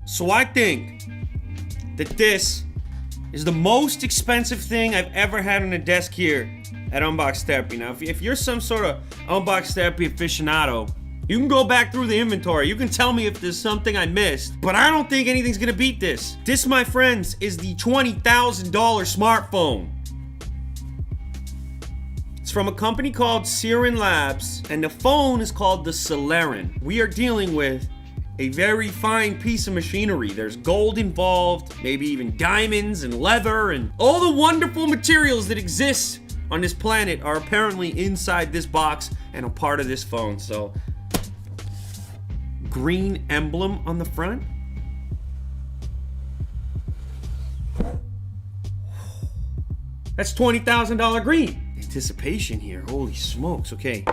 So I think that this is the most expensive thing I've ever had on a desk here at Unbox Therapy. Now, if you're some sort of Unbox Therapy aficionado, you can go back through the inventory. You can tell me if there's something I missed, but I don't think anything's gonna beat this. This, my friends, is the $20,000 smartphone. It's from a company called Siren Labs, and the phone is called the Celeron. We are dealing with a very fine piece of machinery. There's gold involved, maybe even diamonds and leather, and all the wonderful materials that exist on this planet are apparently inside this box and a part of this phone. So, green emblem on the front. That's $20,000 green. Anticipation here. Holy smokes. Okay.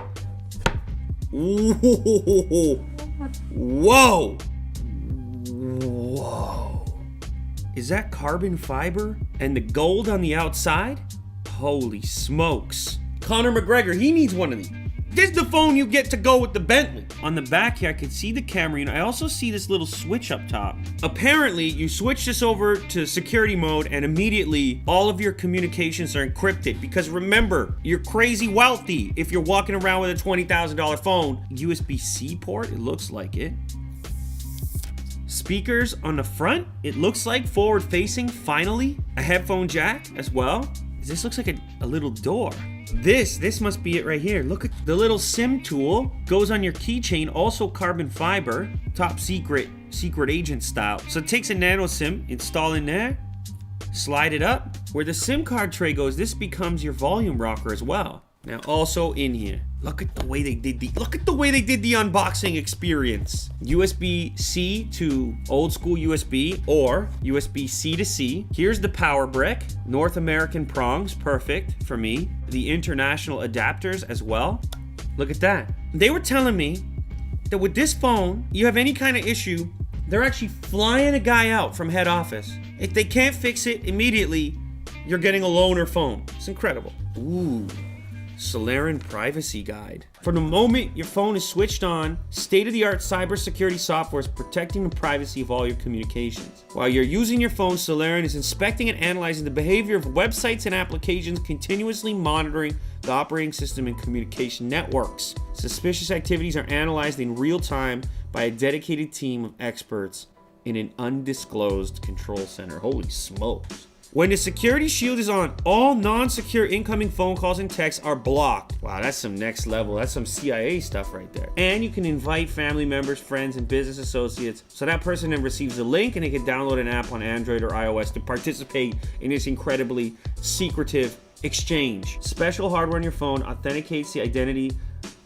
Whoa. Whoa. Whoa. Is that carbon fiber? And the gold on the outside? Holy smokes. Conor McGregor, he needs one of these. This is the phone you get to go with the Bentley. On the back here, I can see the camera, and I also see this little switch up top. Apparently, you switch this over to security mode, and immediately all of your communications are encrypted. Because remember, you're crazy wealthy if you're walking around with a $20,000 phone. USB-C port, it looks like it. Speakers on the front, it looks like forward-facing, finally. A headphone jack as well. This looks like a little door. This must be it right here. Look at the little SIM tool. Goes on your keychain, also carbon fiber. Top secret agent style. So it takes a nano SIM, install in there, slide it up. Where the SIM card tray goes, this becomes your volume rocker as well. Now also in here, look at the way they did the unboxing experience. USB-C to old school USB or USB-C to C. Here's the power brick, North American prongs, perfect for me. The international adapters as well. Look at that. They were telling me that with this phone, you have any kind of issue, they're actually flying a guy out from head office. If they can't fix it immediately, you're getting a loaner phone. It's incredible. Ooh. Celeron Privacy Guide. From the moment your phone is switched on, state-of-the-art cybersecurity software is protecting the privacy of all your communications. While you're using your phone, Celeron is inspecting and analyzing the behavior of websites and applications, continuously monitoring the operating system and communication networks. Suspicious activities are analyzed in real time by a dedicated team of experts in an undisclosed control center. Holy smokes. When the security shield is on, all non-secure incoming phone calls and texts are blocked. Wow, that's some next level. That's some CIA stuff right there. And you can invite family members, friends, and business associates. So that person then receives a link and they can download an app on Android or iOS to participate in this incredibly secretive exchange. Special hardware on your phone authenticates the identity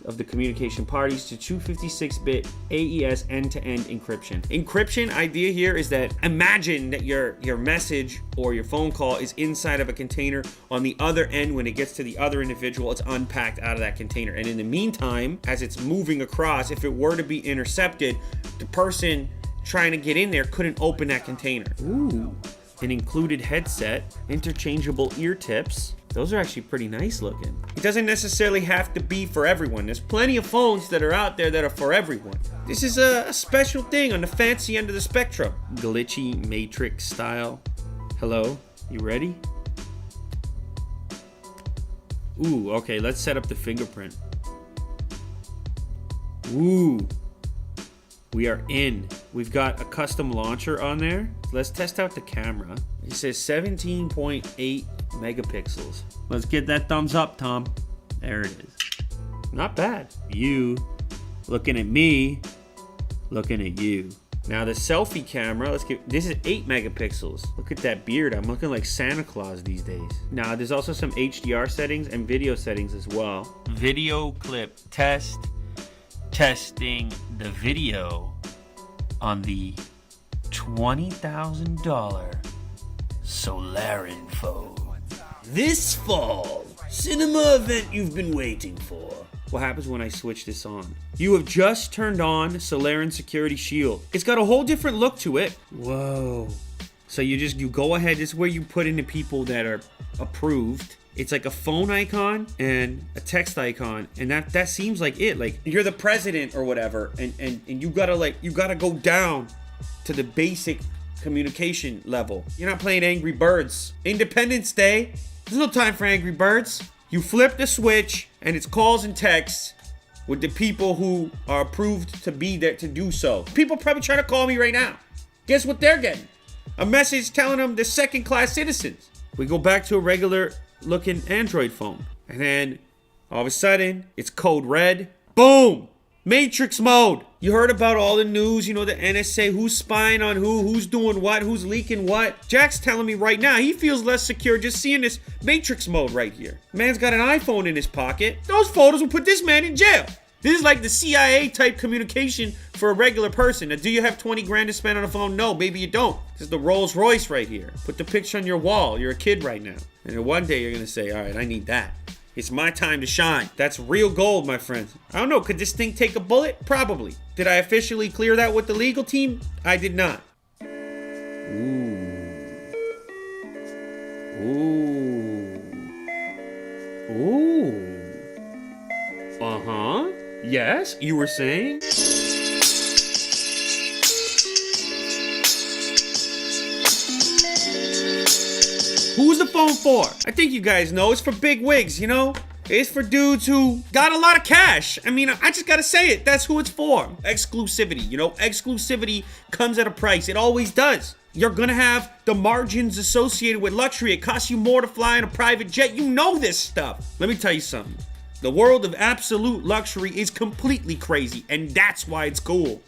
of the communication parties to 256-bit AES end-to-end encryption. Encryption idea here is that imagine that your message or your phone call is inside of a container. On the other end, when it gets to the other individual, it's unpacked out of that container. And in the meantime, as it's moving across, if it were to be intercepted, the person trying to get in there couldn't open that container. Ooh. An included headset, interchangeable ear tips. Those are actually pretty nice looking. It doesn't necessarily have to be for everyone. There's plenty of phones that are out there that are for everyone. This is a special thing on the fancy end of the spectrum. Glitchy Matrix style. Hello, you ready? Ooh, okay, let's set up the fingerprint. Ooh. We are in. We've got a custom launcher on there. Let's test out the camera. It says 17.8 megapixels. Let's get that thumbs up, Tom. There it is. Not bad. You looking at me, looking at you. Now the selfie camera, this is 8 megapixels. Look at that beard. I'm looking like Santa Claus these days. Now there's also some HDR settings and video settings as well. Video clip test. Testing the video on the $20,000 Celeron phone. This fall, cinema event you've been waiting for. What happens when I switch this on? You have just turned on Celeron Security Shield. It's got a whole different look to it. Whoa. So you go ahead, this is where you put in the people that are approved. It's like a phone icon and a text icon, and that seems like it. Like you're the president or whatever, and you gotta go down to the basic communication level. You're not playing Angry Birds. Independence Day. There's no time for Angry Birds. You flip the switch and it's calls and texts with the people who are approved to be there to do so. People probably trying to call me right now. Guess what they're getting? A message telling them they're second-class citizens. We go back to a regular looking Android phone. And then all of a sudden, it's code red. Boom! Matrix mode. You heard about all the news, you know, the NSA, who's spying on who's doing what, who's leaking what. Jack's telling me right now he feels less secure just seeing this Matrix mode right here. Man's got an iPhone in his pocket. Those photos will put this man in jail. This is like the CIA type communication for a regular person. Now, do you have 20 grand to spend on a phone? No, maybe you don't. This is the Rolls Royce right here. Put the picture on your wall. You're a kid right now. And then one day you're gonna say, all right, I need that. It's my time to shine. That's real gold, my friends. I don't know, could this thing take a bullet? Probably. Did I officially clear that with the legal team? I did not. Ooh. Uh-huh. Yes, you were saying? Who's the phone for? I think you guys know. It's for big wigs, you know? It's for dudes who got a lot of cash. I mean, I just gotta say it. That's who it's for. Exclusivity, you know? Exclusivity comes at a price. It always does. You're gonna have the margins associated with luxury. It costs you more to fly in a private jet. You know this stuff. Let me tell you something. The world of absolute luxury is completely crazy, and that's why it's cool.